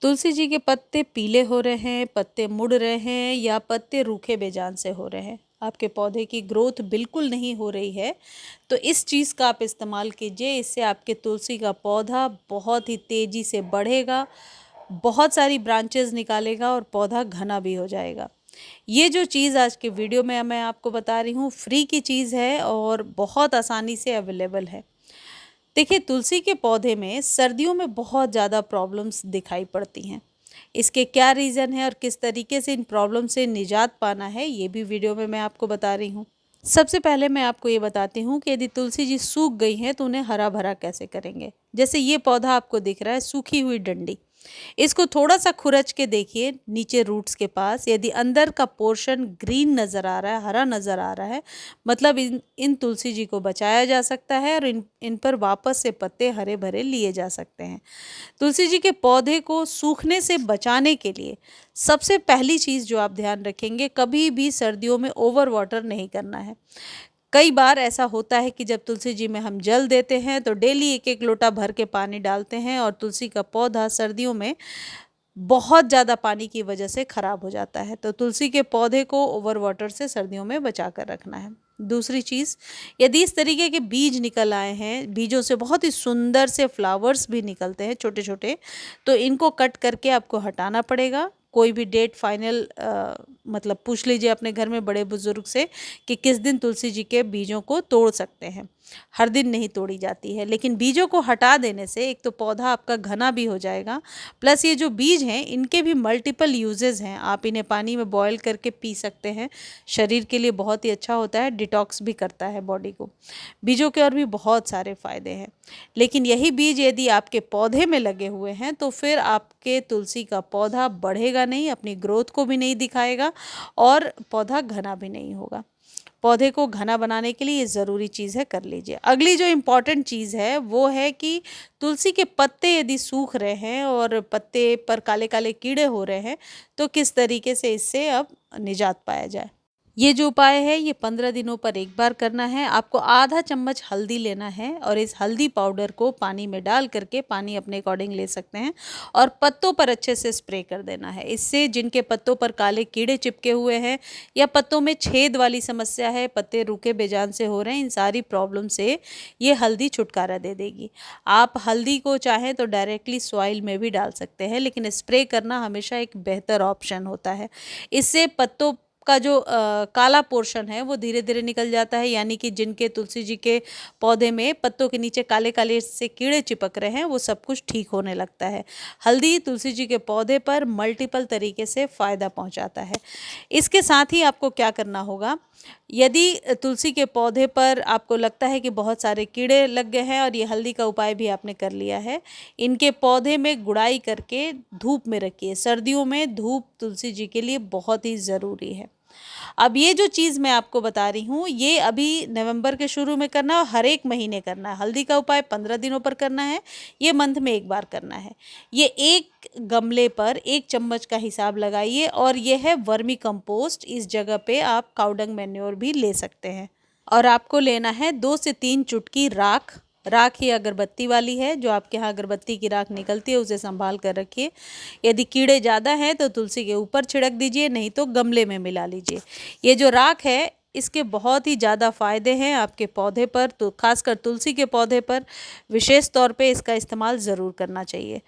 तुलसी जी के पत्ते पीले हो रहे हैं, पत्ते मुड़ रहे हैं या पत्ते रूखे बेजान से हो रहे हैं, आपके पौधे की ग्रोथ बिल्कुल नहीं हो रही है, तो इस चीज़ का आप इस्तेमाल कीजिए। इससे आपके तुलसी का पौधा बहुत ही तेज़ी से बढ़ेगा, बहुत सारी ब्रांचेस निकालेगा और पौधा घना भी हो जाएगा। ये जो चीज़ आज के वीडियो में मैं आपको बता रही हूँ, फ्री की चीज़ है और बहुत आसानी से अवेलेबल है। देखिए, तुलसी के पौधे में सर्दियों में बहुत ज़्यादा प्रॉब्लम्स दिखाई पड़ती हैं। इसके क्या रीज़न है और किस तरीके से इन प्रॉब्लम से निजात पाना है, ये भी वीडियो में मैं आपको बता रही हूँ। सबसे पहले मैं आपको ये बताती हूँ कि यदि तुलसी जी सूख गई हैं तो उन्हें हरा भरा कैसे करेंगे। जैसे ये पौधा आपको दिख रहा है, सूखी हुई डंडी, इसको थोड़ा सा खुरच के देखिए नीचे रूट्स के पास। यदि अंदर का पोर्शन ग्रीन नज़र आ रहा है, हरा नज़र आ रहा है, मतलब इन इन तुलसी जी को बचाया जा सकता है और इन इन पर वापस से पत्ते हरे भरे लिए जा सकते हैं। तुलसी जी के पौधे को सूखने से बचाने के लिए सबसे पहली चीज़ जो आप ध्यान रखेंगे, कभी भी सर्दियों में ओवर वाटर नहीं करना है। कई बार ऐसा होता है कि जब तुलसी जी में हम जल देते हैं तो डेली एक एक लोटा भर के पानी डालते हैं और तुलसी का पौधा सर्दियों में बहुत ज़्यादा पानी की वजह से ख़राब हो जाता है। तो तुलसी के पौधे को ओवर वाटर से सर्दियों में बचा कर रखना है। दूसरी चीज़, यदि इस तरीके के बीज निकल आए हैं, बीजों से बहुत ही सुंदर से फ्लावर्स भी निकलते हैं छोटे छोटे, तो इनको कट करके आपको हटाना पड़ेगा। कोई भी डेट फाइनल मतलब पूछ लीजिए अपने घर में बड़े बुजुर्ग से कि किस दिन तुलसी जी के बीजों को तोड़ सकते हैं। हर दिन नहीं तोड़ी जाती है, लेकिन बीजों को हटा देने से एक तो पौधा आपका घना भी हो जाएगा, प्लस ये जो बीज हैं इनके भी मल्टीपल यूजेस हैं। आप इन्हें पानी में बॉयल करके पी सकते हैं, शरीर के लिए बहुत ही अच्छा होता है, डिटॉक्स भी करता है बॉडी को। बीजों के और भी बहुत सारे फ़ायदे हैं। लेकिन यही बीज यदि आपके पौधे में लगे हुए हैं तो फिर आपके तुलसी का पौधा बढ़ेगा नहीं, अपनी ग्रोथ को भी नहीं दिखाएगा और पौधा घना भी नहीं होगा। पौधे को घना बनाने के लिए ये ज़रूरी चीज़ है, कर लीजिए। अगली जो इम्पॉर्टेंट चीज़ है वो है कि तुलसी के पत्ते यदि सूख रहे हैं और पत्ते पर काले काले कीड़े हो रहे हैं, तो किस तरीके से इससे अब निजात पाया जाए। ये जो उपाय है ये 15 दिनों पर एक बार करना है। आपको आधा चम्मच हल्दी लेना है और इस हल्दी पाउडर को पानी में डाल करके, पानी अपने अकॉर्डिंग ले सकते हैं, और पत्तों पर अच्छे से स्प्रे कर देना है। इससे जिनके पत्तों पर काले कीड़े चिपके हुए हैं या पत्तों में छेद वाली समस्या है, पत्ते रूखे बेजान से हो रहे हैं, इन सारी प्रॉब्लम से ये हल्दी छुटकारा दे देगी। आप हल्दी को चाहें तो डायरेक्टली सॉइल में भी डाल सकते हैं, लेकिन स्प्रे करना हमेशा एक बेहतर ऑप्शन होता है। इससे पत्तों का जो काला पोर्शन है वो धीरे धीरे निकल जाता है, यानी कि जिनके तुलसी जी के पौधे में पत्तों के नीचे काले काले से कीड़े चिपक रहे हैं वो सब कुछ ठीक होने लगता है। हल्दी तुलसी जी के पौधे पर मल्टीपल तरीके से फ़ायदा पहुंचाता है। इसके साथ ही आपको क्या करना होगा, यदि तुलसी के पौधे पर आपको लगता है कि बहुत सारे कीड़े लग गए हैं और ये हल्दी का उपाय भी आपने कर लिया है, इनके पौधे में गुड़ाई करके धूप में रखिए। सर्दियों में धूप तुलसी जी के लिए बहुत ही ज़रूरी है। अब ये जो चीज़ मैं आपको बता रही हूँ ये अभी नवंबर के शुरू में करना है और हर एक महीने करना है। हल्दी का उपाय 15 दिनों पर करना है, ये मंथ में एक बार करना है। ये एक गमले पर 1 चम्मच का हिसाब लगाइए और ये है वर्मी कंपोस्ट। इस जगह पे आप काउडंग मैन्योर भी ले सकते हैं। और आपको लेना है 2 से 3 चुटकी राख। राख ही अगरबत्ती वाली है, जो आपके यहाँ अगरबत्ती की राख निकलती है उसे संभाल कर रखिए। यदि कीड़े ज़्यादा हैं तो तुलसी के ऊपर छिड़क दीजिए, नहीं तो गमले में मिला लीजिए। ये जो राख है इसके बहुत ही ज़्यादा फ़ायदे हैं आपके पौधे पर, तो खासकर तुलसी के पौधे पर विशेष तौर पे इसका इस्तेमाल ज़रूर करना चाहिए।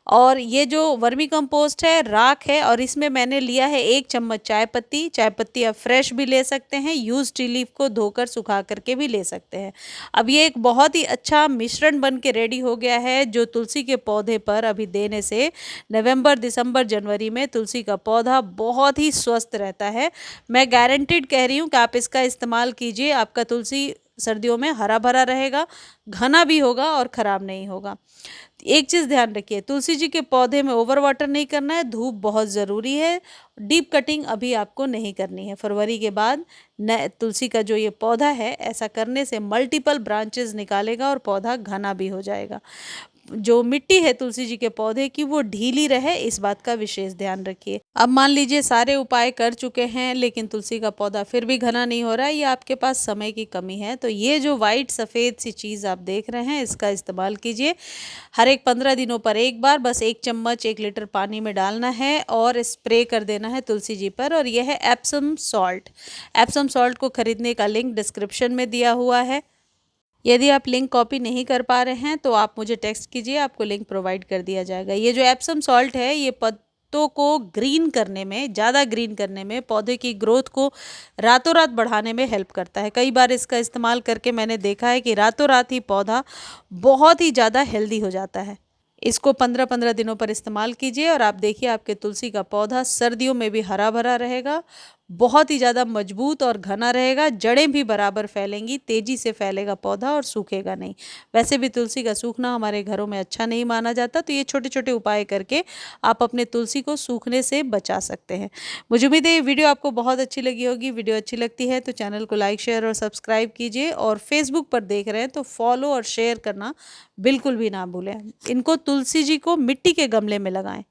और ये जो वर्मी कंपोस्ट है, राख है, और इसमें मैंने लिया है 1 चम्मच चाय पत्ती। चाय पत्ती आप फ्रेश भी ले सकते हैं, यूज़ टी लीफ को धोकर सुखा करके भी ले सकते हैं। अब ये एक बहुत ही अच्छा मिश्रण बन के रेडी हो गया है, जो तुलसी के पौधे पर अभी देने से नवंबर, दिसंबर, जनवरी में तुलसी का पौधा बहुत ही स्वस्थ रहता है। मैं गारंटीड कह रही हूँ कि आप इसका इस्तेमाल कीजिए, आपका तुलसी सर्दियों में हरा भरा रहेगा, घना भी होगा और ख़राब नहीं होगा। एक चीज़ ध्यान रखिए, तुलसी जी के पौधे में ओवर वाटर नहीं करना है, धूप बहुत ज़रूरी है। डीप कटिंग अभी आपको नहीं करनी है। फरवरी के बाद न तुलसी का जो ये पौधा है, ऐसा करने से मल्टीपल ब्रांचेस निकालेगा और पौधा घना भी हो जाएगा। जो मिट्टी है तुलसी जी के पौधे की वो ढीली रहे, इस बात का विशेष ध्यान रखिए। अब मान लीजिए सारे उपाय कर चुके हैं लेकिन तुलसी का पौधा फिर भी घना नहीं हो रहा है, या आपके पास समय की कमी है, तो ये जो वाइट सफ़ेद सी चीज़ आप देख रहे हैं इसका इस्तेमाल कीजिए। हर एक 15 दिनों पर एक बार बस 1 चम्मच 1 लीटर पानी में डालना है और स्प्रे कर देना है तुलसी जी पर। और यह है एप्सम सॉल्ट। एप्सम सॉल्ट को खरीदने का लिंक डिस्क्रिप्शन में दिया हुआ है। यदि आप लिंक कॉपी नहीं कर पा रहे हैं तो आप मुझे टेक्स्ट कीजिए, आपको लिंक प्रोवाइड कर दिया जाएगा। ये जो एप्सम सॉल्ट है ये पत्तों को ग्रीन करने में, ज़्यादा ग्रीन करने में, पौधे की ग्रोथ को रातों रात बढ़ाने में हेल्प करता है। कई बार इसका इस्तेमाल करके मैंने देखा है कि रातों रात ही पौधा बहुत ही ज़्यादा हेल्दी हो जाता है। इसको 15-15 दिनों पर इस्तेमाल कीजिए और आप देखिए आपके तुलसी का पौधा सर्दियों में भी हरा भरा रहेगा, बहुत ही ज़्यादा मजबूत और घना रहेगा, जड़ें भी बराबर फैलेंगी, तेज़ी से फैलेगा पौधा और सूखेगा नहीं। वैसे भी तुलसी का सूखना हमारे घरों में अच्छा नहीं माना जाता, तो ये छोटे छोटे उपाय करके आप अपने तुलसी को सूखने से बचा सकते हैं। मुझे उम्मीद है ये वीडियो आपको बहुत अच्छी लगी होगी। वीडियो अच्छी लगती है तो चैनल को लाइक, शेयर और सब्सक्राइब कीजिए, और फेसबुक पर देख रहे हैं तो फॉलो और शेयर करना बिल्कुल भी ना भूलें। इनको तुलसी जी को मिट्टी के गमले में लगाएं।